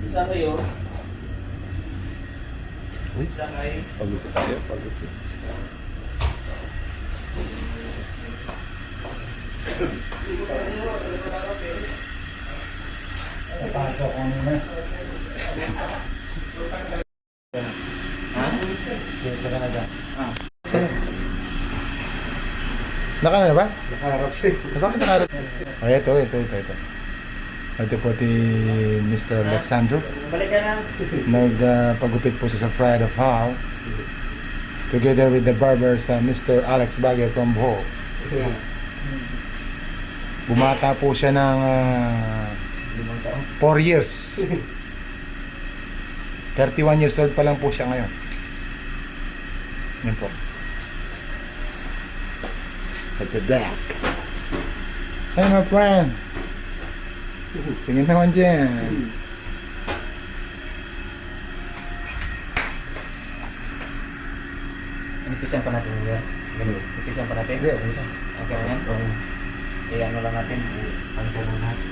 Isa kayo. Uy, Isa kay. pagod tayo, pagod. Napasok ko nila. Ha? Seryoso ka na dyan. Ah. Naka na ba? Nakaharap siya. Bakit naka-harap? Ay, ito. Ito po si Mr. Alexandro. Balik ka na. Nagpagupit po siya sa Friday of Hall. Together with the barbers, Mr. Alex Baguio from Bohol. Bumata po siya ng 4 years. 31 years old pa lang po siya ngayon. Yan po. At the back. Hey my friend. Tingin naman dyan. Inipisan pa natin yun. Inipisan pa natin. Hindi. Okay na yan? I-ano lang natin. I-ano lang natin.